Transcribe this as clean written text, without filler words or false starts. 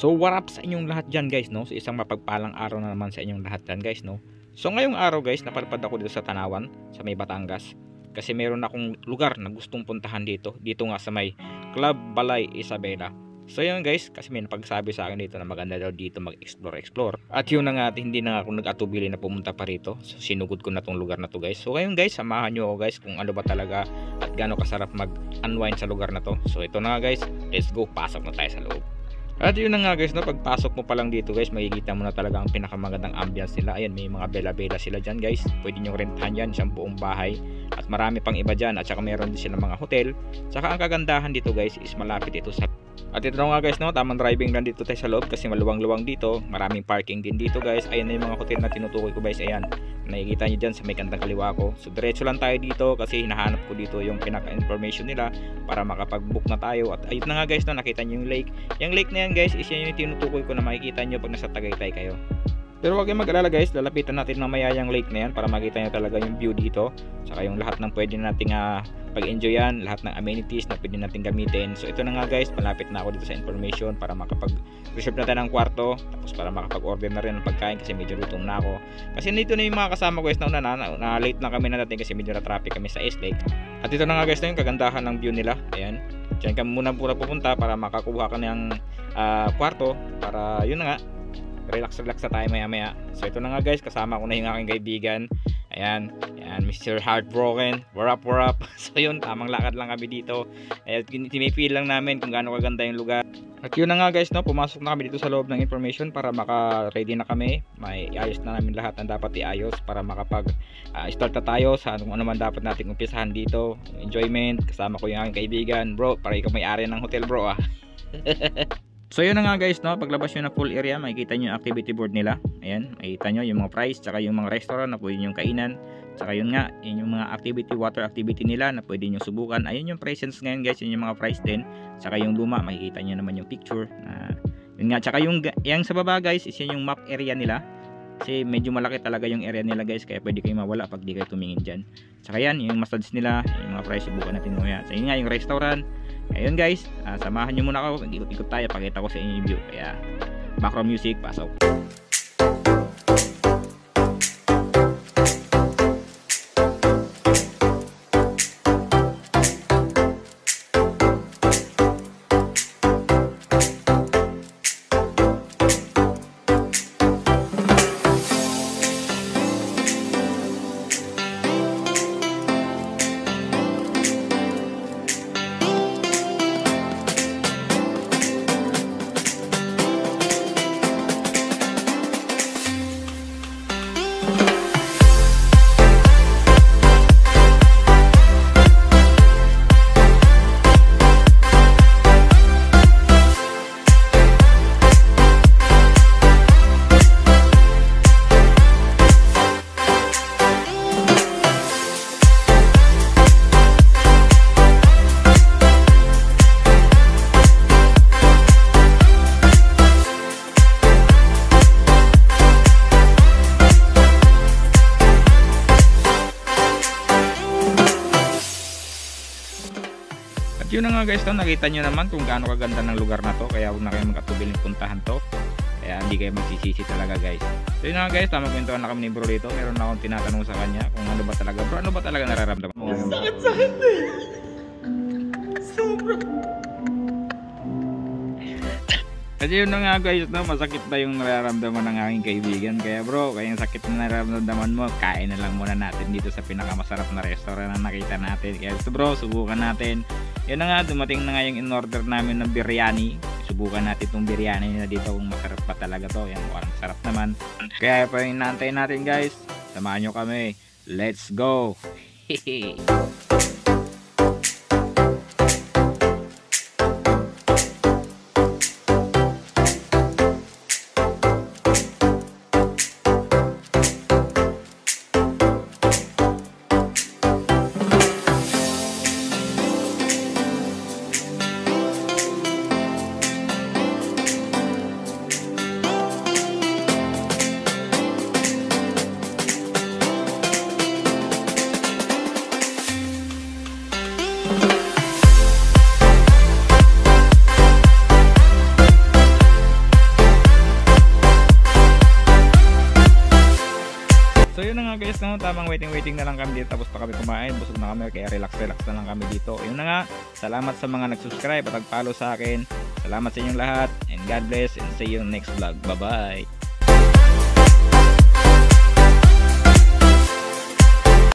So what up sa inyong lahat dyan guys, no? So isang mapagpalang araw na naman sa inyong lahat dyan guys, no? So ngayong araw guys, napadpad ako dito sa Tanawan, sa may Batangas. Kasi meron akong lugar na gustong puntahan dito. Dito nga sa may Club Balay Isabela. So yun guys, kasi may napagsabi sa akin dito na maganda daw dito mag-explore. At yun na nga, hindi na ako nag-atubili na pumunta pa rito. So sinugod ko na tong lugar na to guys. So ngayon guys, samahan nyo ako guys kung ano ba talaga at gaano kasarap mag-unwind sa lugar na to. So ito na nga guys, let's go, pasok na tayo sa loob. At yun na nga guys, no, pagpasok mo pa lang dito guys, makikita mo na talaga ang pinakamagandang ambience nila. Ayan, may mga bela-bela sila dyan guys. Pwede nyo rentahan yan, siyang buong bahay. At marami pang iba dyan. At saka meron din sila mga hotel. Saka ang kagandahan dito guys is malapit ito sa... At ito nga guys, no, tamang driving lang dito tayo sa loob kasi maluwang-luwang dito. Maraming parking din dito guys. Ayan na yung mga hotel na tinutukoy ko guys. Ayan, nakikita nyo dyan sa may kantang kaliwa ko. So diretso lang tayo dito kasi hinahanap ko dito yung pinaka-information nila para makapag-book na tayo. At ayun na nga guys, no, nakita nyo yung lake. Yung lake na yan guys is yan yung tinutukoy ko na makikita nyo pag nasa Tagaytay kayo. Pero huwag kayong mag-alala guys, lalapitan natin mamaya yung lake na yan para makita nyo talaga yung view dito. Saka yung lahat ng pwede nating pag-enjoyan, lahat ng amenities na pwede nating gamitin. So ito na nga guys, malapit na ako dito sa information para makapag-reserve na tayo ng kwarto. Tapos para makapag-order na rin ng pagkain kasi medyo lutong na ako. Kasi dito na yung mga kasama guys na late na kami na natin kasi medyo na-traffic kami sa S-Lake. At ito na nga guys na yung kagandahan ng view nila. Ayan, dyan ka muna pupunta para makakuha ka ng kwarto. Para yun na nga, relax na tayo maya. So ito na nga guys, kasama ko na yung aking kaibigan. Ayan, Mr. Heartbroken. We're up. So yun, tamang lakad lang kami dito. Ayan, tinipil lang namin kung gaano kaganda yung lugar. At yun na nga guys, no, pumasok na kami dito sa loob ng information para maka-ready na kami. May ayos na namin lahat ng dapat iayos para makapag-start na tayo sa ano man dapat nating umpisahan dito. Enjoyment, kasama ko yung aking kaibigan. Bro, para ikaw may-ari ng hotel bro ah. So yun na nga guys, no, paglabas nyo na full area, makikita nyo yung activity board nila. Ayan, makikita nyo yung mga price, tsaka yung mga restaurant na pwede nyo kainan. Tsaka yun nga, yun yung mga activity, water activity nila na pwede nyo subukan. Ayun yung presents ngayon guys, yun yung mga price din. Tsaka yung luma, makikita nyo naman yung picture. Yun nga, tsaka yung sa baba guys, is yun yung map area nila. Kasi medyo malaki talaga yung area nila guys, kaya pwede kayo mawala pag di kayo tumingin dyan. Tsaka yan, yung massage nila, yung mga price, subukan natin mo yan. So yun nga, yung restaurant. Ayun guys, samahan nyo muna ako, ikot-ikot tayo, pakita ko sa inyo yung view. Kaya background music, pasok. Yun na nga guys, no, nakita nyo naman kung gaano kaganda ng lugar na to. Kaya huwag na kayo mag-atubiling puntahan to. Kaya hindi kayo magsisisi talaga guys. So yun na nga guys, tamang kwentuhan na kami ni bro dito. Meron na akong tinatanong sa kanya kung ano ba talaga, bro, ano ba talaga nararamdaman mo? Sakit eh. Sobra. Kasi yun na nga guys, no, masakit na yung nararamdaman ng aking kaibigan. Kaya bro, kaya yung sakit na nararamdaman mo, kain na lang muna natin dito sa pinakamasarap na restaurant na nakita natin. Kaya ito bro, subukan natin. Yun na nga, dumating na nga yung in-order namin ng biryani. Subukan natin itong biryani na dito kung masarap pa talaga to. Yan, mukhang masarap naman. Kaya pa yung naantay natin guys, samahan nyo kami. Let's go! Hehe. So yun na nga guys, no, tamang waiting na lang kami dito, tapos pa kami kumain, busog na kami, kaya relax na lang kami dito. Yun na nga, salamat sa mga nag-subscribe at nag-follow sa akin. Salamat sa inyong lahat, and God bless, and see you next vlog. Bye bye.